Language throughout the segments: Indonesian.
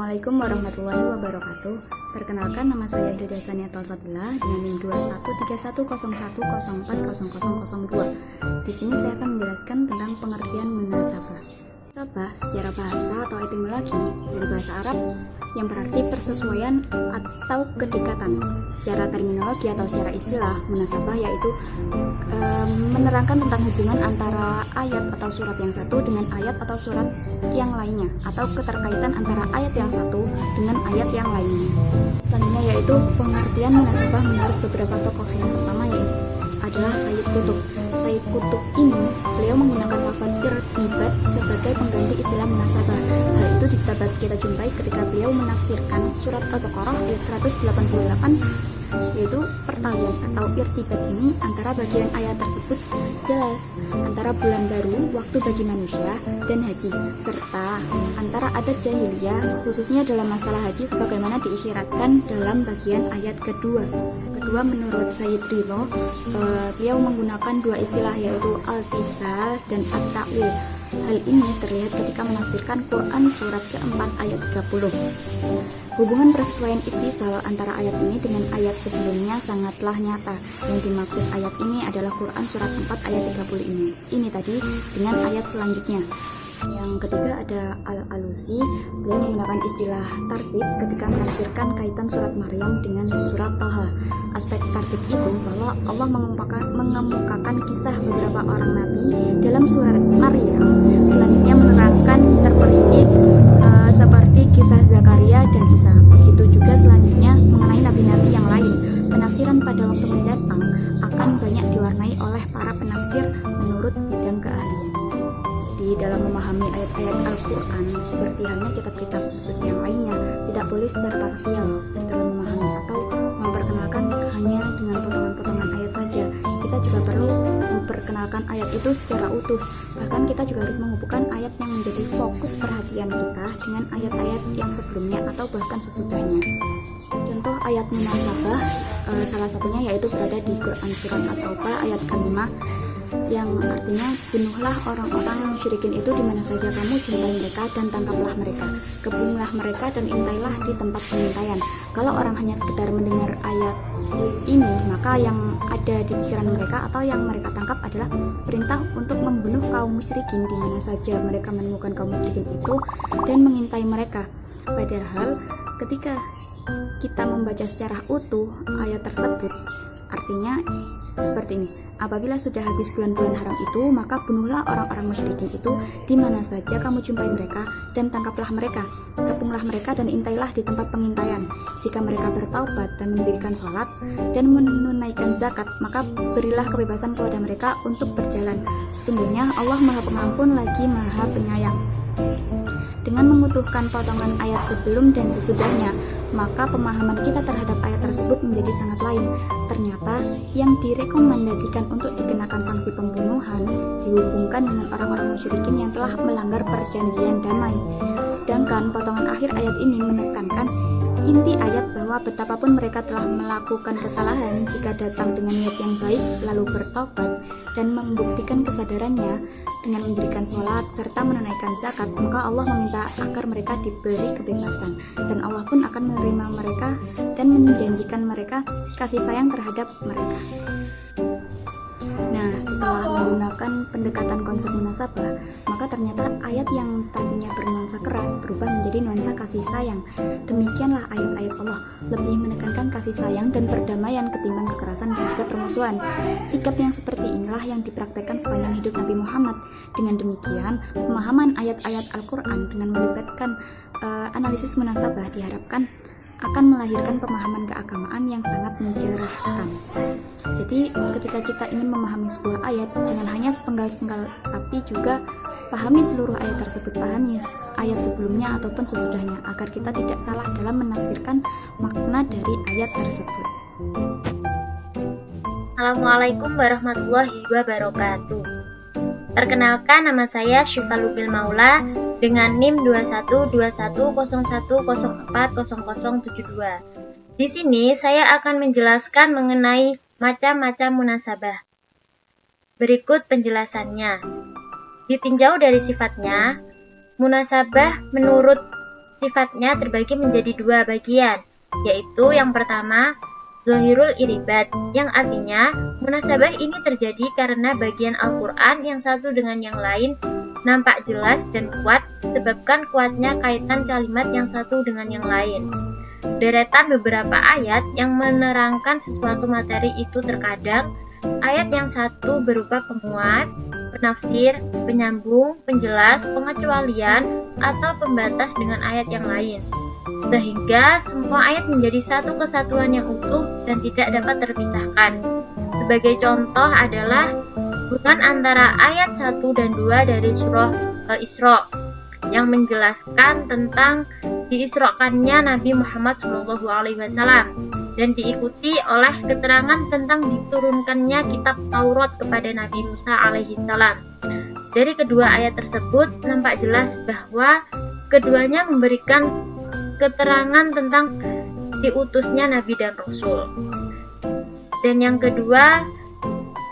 Assalamualaikum warahmatullahi wabarakatuh. Perkenalkan, nama saya Hilda Sania Talsabila dengan NIM 213101040002. Di sini saya akan menjelaskan tentang pengertian munasabah. Munasabah secara bahasa atau etimologi dari bahasa Arab yang berarti persesuaian atau kedekatan. Secara terminologi atau secara istilah, munasabah yaitu menerangkan tentang hubungan antara ayat atau surat yang satu dengan ayat atau surat yang lainnya, atau keterkaitan antara ayat yang satu dengan ayat yang lainnya. Selanjutnya yaitu pengertian munasabah menurut beberapa tokoh. Yang pertama yaitu adalah Sayyid Qutb. Sayyid Qutb ini beliau menggunakan lafaz irtibat sebagai pengganti istilah munasabah. Hal itu kita jumpai ketika beliau menafsirkan surat Al-Baqarah ayat 188, yaitu pertalian atau irtibat ini antara bagian ayat tersebut jelas antara bulan baru, waktu bagi manusia, dan haji, serta antara adat jahiliyah khususnya dalam masalah haji sebagaimana diisyaratkan dalam bagian ayat kedua. Menurut Sayyid Ridho, beliau menggunakan dua istilah yaitu al-tisal dan at-ta'wil. Hal ini terlihat ketika menafsirkan Quran surat keempat ayat 30. Hubungan persesuaian ittisal antara ayat ini dengan ayat sebelumnya sangatlah nyata. Yang dimaksud ayat ini adalah Quran surat 4 ayat 30 ini tadi dengan ayat selanjutnya. Yang ketiga ada Al-Alusi. Beliau menggunakan istilah tartib ketika menafsirkan kaitan surat Maryam dengan surat Thaha. Aspek tartib itu bahwa Allah mengemukakan kisah beberapa orang nabi dalam surat Maryam, selanjutnya menerangkan terperinci seperti kisah Zakaria dan Isa. Begitu juga selanjutnya mengenai nabi-nabi yang lain. Penafsiran pada waktu mendatang akan banyak diwarnai oleh para penafsir menurut bidang keahlian. Di dalam memahami ayat-ayat Al-Quran, seperti halnya kitab-kitab suci yang lainnya, tidak boleh secara parsial dalam memahami atau memperkenalkan hanya dengan potongan-potongan ayat saja. Kita juga perlu memperkenalkan ayat itu secara utuh. Bahkan kita juga harus menghubungkan ayat yang menjadi fokus perhatian kita dengan ayat-ayat yang sebelumnya atau bahkan sesudahnya. Contoh ayat munasabah, salah satunya yaitu berada di Quran surat At-Taubah ayat ke-5, yang artinya bunuhlah orang-orang musyrikin itu di mana saja kamu jumpai mereka dan tangkaplah mereka, kepunglah mereka dan intailah di tempat pengintaian. Kalau orang hanya sekedar mendengar ayat ini, maka yang ada di pikiran mereka atau yang mereka tangkap adalah perintah untuk membunuh kaum musyrikin di mana saja mereka menemukan kaum musyrikin itu dan mengintai mereka. Padahal ketika kita membaca secara utuh ayat tersebut, artinya seperti ini: apabila sudah habis bulan-bulan haram itu, maka bunuhlah orang-orang musyrikin itu di mana saja kamu jumpai mereka dan tangkaplah mereka, kepunglah mereka dan intailah di tempat pengintaian. Jika mereka bertaubat dan mendirikan sholat dan menunaikan zakat, maka berilah kebebasan kepada mereka untuk berjalan. Sesungguhnya Allah Maha Pengampun lagi Maha Penyayang. Dengan mengutuhkan potongan ayat sebelum dan sesudahnya, maka pemahaman kita terhadap ayat tersebut menjadi sangat lain. Ternyata yang direkomendasikan untuk dikenakan sanksi pembunuhan dihubungkan dengan orang-orang musyrikin yang telah melanggar perjanjian damai. Sedangkan potongan akhir ayat ini menekankan inti ayat bahwa betapapun mereka telah melakukan kesalahan, jika datang dengan niat yang baik lalu bertobat dan membuktikan kesadarannya dengan mendirikan sholat serta menunaikan zakat, maka Allah meminta agar mereka diberi kebebasan, dan Allah pun akan menerima mereka dan menjanjikan mereka kasih sayang terhadap mereka. Nah, setelah menggunakan pendekatan konsep munasabah, maka ternyata ayat yang tadinya bernuansa keras berubah menjadi nuansa kasih sayang. Demikianlah ayat-ayat Allah lebih menekankan kasih sayang dan perdamaian ketimbang kekerasan dan juga permusuhan. Sikap yang seperti inilah yang dipraktekkan sepanjang hidup Nabi Muhammad. Dengan demikian, pemahaman ayat-ayat Al-Quran dengan melibatkan analisis munasabah diharapkan akan melahirkan pemahaman keagamaan yang sangat mencerahkan. Jadi ketika kita ingin memahami sebuah ayat, jangan hanya sepenggal-sepenggal, tapi juga pahami seluruh ayat tersebut, pahami ayat sebelumnya ataupun sesudahnya, agar kita tidak salah dalam menafsirkan makna dari ayat tersebut. Assalamualaikum warahmatullahi wabarakatuh. Perkenalkan, nama saya Syifa Lubil Maula dengan NIM 212101040072. Di sini saya akan menjelaskan mengenai macam-macam munasabah. Berikut penjelasannya. Ditinjau dari sifatnya, munasabah menurut sifatnya terbagi menjadi dua bagian, yaitu yang pertama, Zohirul iribat, yang artinya munasabah ini terjadi karena bagian Al-Quran yang satu dengan yang lain nampak jelas dan kuat, disebabkan kuatnya kaitan kalimat yang satu dengan yang lain. Deretan beberapa ayat yang menerangkan sesuatu materi itu terkadang ayat yang satu berupa penguat, penafsir, penyambung, penjelas, pengecualian, atau pembatas dengan ayat yang lain, sehingga semua ayat menjadi satu kesatuan yang utuh dan tidak dapat terpisahkan. Sebagai contoh adalah hubungan antara ayat 1 dan 2 dari surah Al-Isra yang menjelaskan tentang diisrokannya Nabi Muhammad SAW dan diikuti oleh keterangan tentang diturunkannya kitab Taurat kepada Nabi Musa alaihissalam. Dari kedua ayat tersebut nampak jelas bahwa keduanya memberikan keterangan tentang diutusnya Nabi dan Rasul. Dan yang kedua,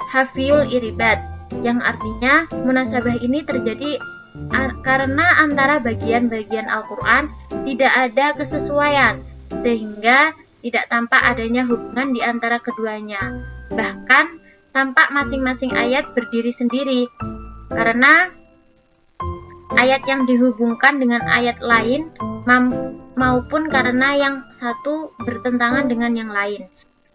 Hafiyul iribat, yang artinya munasabah ini terjadi karena antara bagian-bagian Al-Quran tidak ada kesesuaian, sehingga tidak tampak adanya hubungan di antara keduanya. Bahkan tampak masing-masing ayat berdiri sendiri, karena ayat yang dihubungkan dengan ayat lain maupun karena yang satu bertentangan dengan yang lain.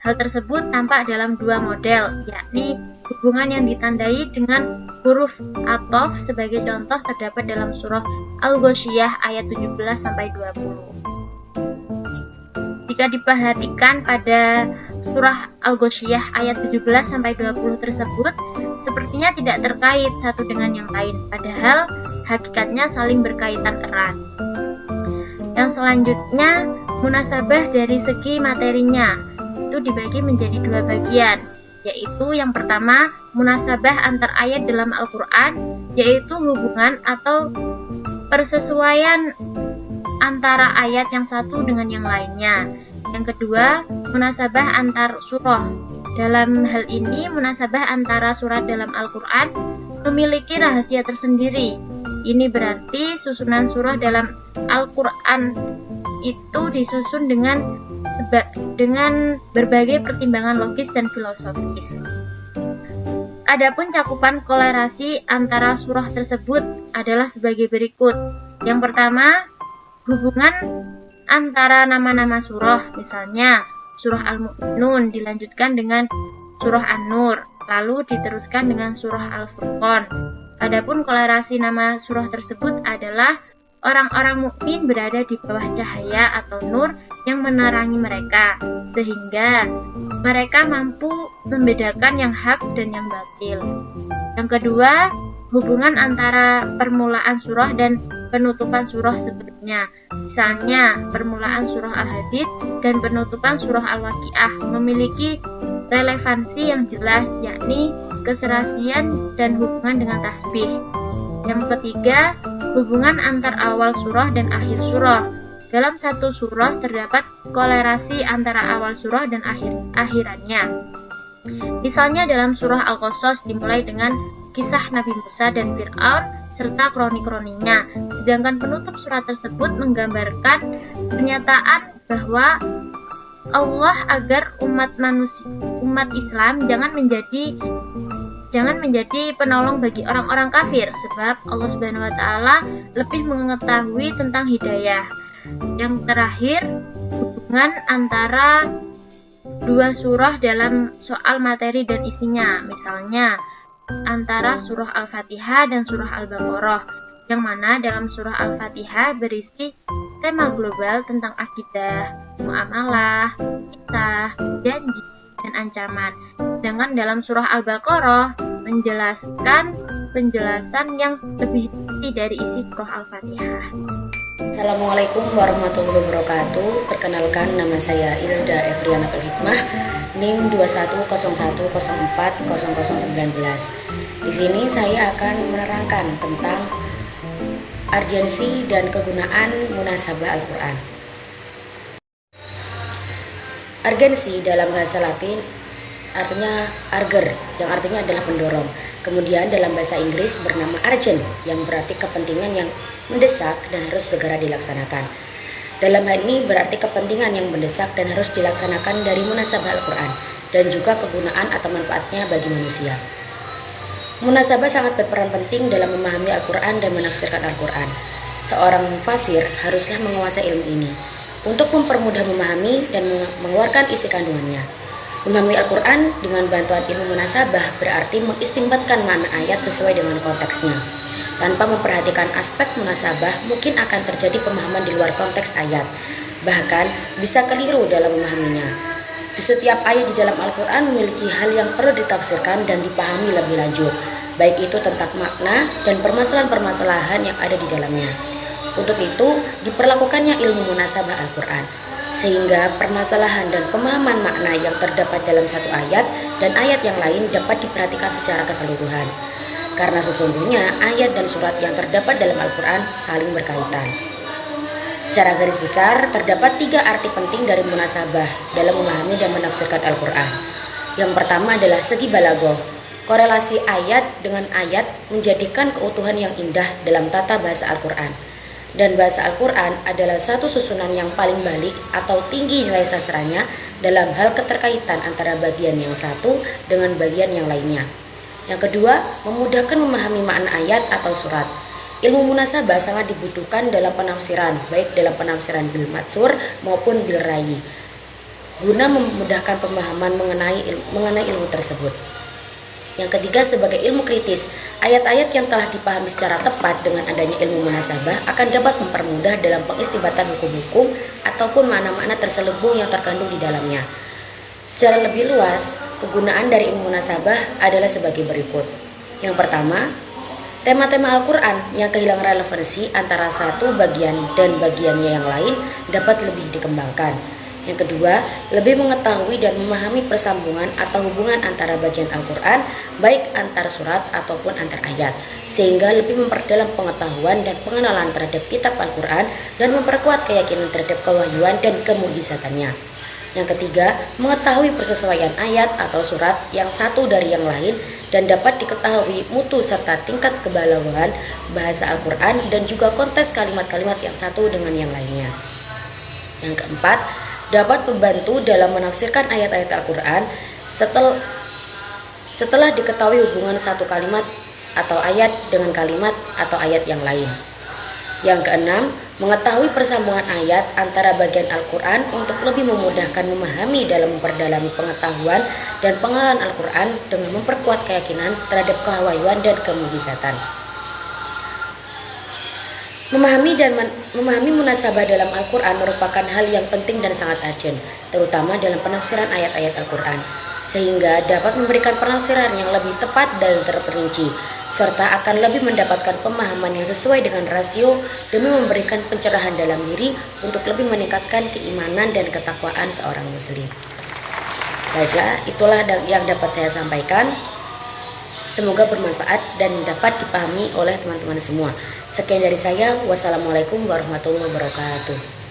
Hal tersebut tampak dalam dua model, yakni hubungan yang ditandai dengan huruf athof sebagai contoh terdapat dalam surah Al-Ghasyiyah ayat 17-20. Jika diperhatikan pada surah Al-Ghasyiyah ayat 17-20 tersebut, sepertinya tidak terkait satu dengan yang lain, padahal hakikatnya saling berkaitan erat. Yang selanjutnya, munasabah dari segi materinya itu dibagi menjadi dua bagian, yaitu yang pertama, munasabah antar ayat dalam Al-Quran, yaitu hubungan atau persesuaian antara ayat yang satu dengan yang lainnya. Yang kedua, munasabah antar surah. Dalam hal ini, munasabah antara surat dalam Al-Quran memiliki rahasia tersendiri. Ini berarti susunan surah dalam Al-Quran itu disusun dengan berbagai pertimbangan logis dan filosofis. Adapun cakupan kolerasi antara surah tersebut adalah sebagai berikut. Yang pertama, hubungan antara nama-nama surah, misalnya surah Al-Mu'minun dilanjutkan dengan surah An-Nur, lalu diteruskan dengan surah Al-Furqan. Adapun kolerasi nama surah tersebut adalah orang-orang mukmin berada di bawah cahaya atau nur yang menerangi mereka, sehingga mereka mampu membedakan yang hak dan yang batil. Yang kedua, hubungan antara permulaan surah dan penutupan surah sebelumnya. Misalnya, permulaan surah Al-Hadid dan penutupan surah Al-Waqiah memiliki relevansi yang jelas, yakni keserasian dan hubungan dengan tasbih. Yang ketiga, hubungan antar awal surah dan akhir surah. Dalam satu surah terdapat kolerasi antara awal surah dan akhirannya. Misalnya dalam surah Al-Qasas dimulai dengan kisah Nabi Musa dan Fir'aun serta kroni-kroninya, sedangkan penutup surat tersebut menggambarkan pernyataan bahwa Allah agar umat Islam jangan menjadi penolong bagi orang-orang kafir, sebab Allah Subhanahu wa taala lebih mengetahui tentang hidayah. Yang terakhir, hubungan antara dua surah dalam soal materi dan isinya, misalnya antara surah Al-Fatihah dan surah Al-Baqarah, yang mana dalam surah Al-Fatihah berisi tema global tentang akidah, muamalah, kisah, janji, dan ancaman. Sedangkan dalam surah Al-Baqarah menjelaskan penjelasan yang lebih inti dari isi surah Al-Fatihah. Assalamualaikum warahmatullahi wabarakatuh. Perkenalkan, nama saya Ilda Efrianatul Hikmah, NIM 2101040019. Di sini saya akan menerangkan tentang urgensi dan kegunaan munasabah Al-Quran. Urgensi dalam bahasa Latin artinya arger, yang artinya adalah pendorong. Kemudian dalam bahasa Inggris bernama urgent, yang berarti kepentingan yang mendesak dan harus segera dilaksanakan. Dalam hal ini berarti kepentingan yang mendesak dan harus dilaksanakan dari munasabah Al-Quran, dan juga kegunaan atau manfaatnya bagi manusia. Munasabah sangat berperan penting dalam memahami Al-Quran dan menafsirkan Al-Quran. Seorang mufasir haruslah menguasai ilmu ini untuk mempermudah memahami dan mengeluarkan isi kandungannya. Memahami Al-Quran dengan bantuan ilmu munasabah berarti mengistinbatkan makna ayat sesuai dengan konteksnya. Tanpa memperhatikan aspek munasabah, mungkin akan terjadi pemahaman di luar konteks ayat, bahkan bisa keliru dalam memahaminya. Di setiap ayat di dalam Al-Quran memiliki hal yang perlu ditafsirkan dan dipahami lebih lanjut, baik itu tentang makna dan permasalahan-permasalahan yang ada di dalamnya. Untuk itu, diperlakukannya ilmu munasabah Al-Quran, sehingga permasalahan dan pemahaman makna yang terdapat dalam satu ayat dan ayat yang lain dapat diperhatikan secara keseluruhan. Karena sesungguhnya ayat dan surat yang terdapat dalam Al-Quran saling berkaitan. Secara garis besar, terdapat 3 arti penting dari munasabah dalam memahami dan menafsirkan Al-Quran. Yang pertama adalah segi balaghah. Korelasi ayat dengan ayat menjadikan keutuhan yang indah dalam tata bahasa Al-Quran. Dan bahasa Al-Quran adalah satu susunan yang paling balik atau tinggi nilai sastranya dalam hal keterkaitan antara bagian yang satu dengan bagian yang lainnya. Yang kedua, memudahkan memahami makna ayat atau surat. Ilmu munasabah sangat dibutuhkan dalam penafsiran, baik dalam penafsiran bil matsur maupun bil rayi, guna memudahkan pemahaman mengenai ilmu tersebut. Yang ketiga, sebagai ilmu kritis, ayat-ayat yang telah dipahami secara tepat dengan adanya ilmu munasabah akan dapat mempermudah dalam pengistinbatan hukum-hukum ataupun makna-makna terselubung yang terkandung di dalamnya. Secara lebih luas, kegunaan dari ilmu munasabah adalah sebagai berikut. Yang pertama, tema-tema Al-Quran yang kehilangan relevansi antara satu bagian dan bagiannya yang lain dapat lebih dikembangkan. Yang kedua, lebih mengetahui dan memahami persambungan atau hubungan antara bagian Al-Quran, baik antar surat ataupun antar ayat, sehingga lebih memperdalam pengetahuan dan pengenalan terhadap kitab Al-Quran dan memperkuat keyakinan terhadap kewahyuan dan kemujizatannya. Yang ketiga, mengetahui persesuaian ayat atau surat yang satu dari yang lain dan dapat diketahui mutu serta tingkat kebalaghan bahasa Al-Quran dan juga konteks kalimat-kalimat yang satu dengan yang lainnya. Yang keempat, dapat membantu dalam menafsirkan ayat-ayat Al-Quran setelah diketahui hubungan satu kalimat atau ayat dengan kalimat atau ayat yang lain. Yang keenam, mengetahui persambungan ayat antara bagian Al-Quran untuk lebih memudahkan memahami dalam memperdalami pengetahuan dan pengenalan Al-Quran dengan memperkuat keyakinan terhadap kewahyuan dan kemujizatan. Memahami munasabah dalam Al-Quran merupakan hal yang penting dan sangat urgent, terutama dalam penafsiran ayat-ayat Al-Quran, sehingga dapat memberikan penafsiran yang lebih tepat dan terperinci, serta akan lebih mendapatkan pemahaman yang sesuai dengan rasio demi memberikan pencerahan dalam diri untuk lebih meningkatkan keimanan dan ketakwaan seorang muslim. Baiklah, itulah yang dapat saya sampaikan. Semoga bermanfaat dan dapat dipahami oleh teman-teman semua. Sekian dari saya. Wassalamualaikum warahmatullahi wabarakatuh.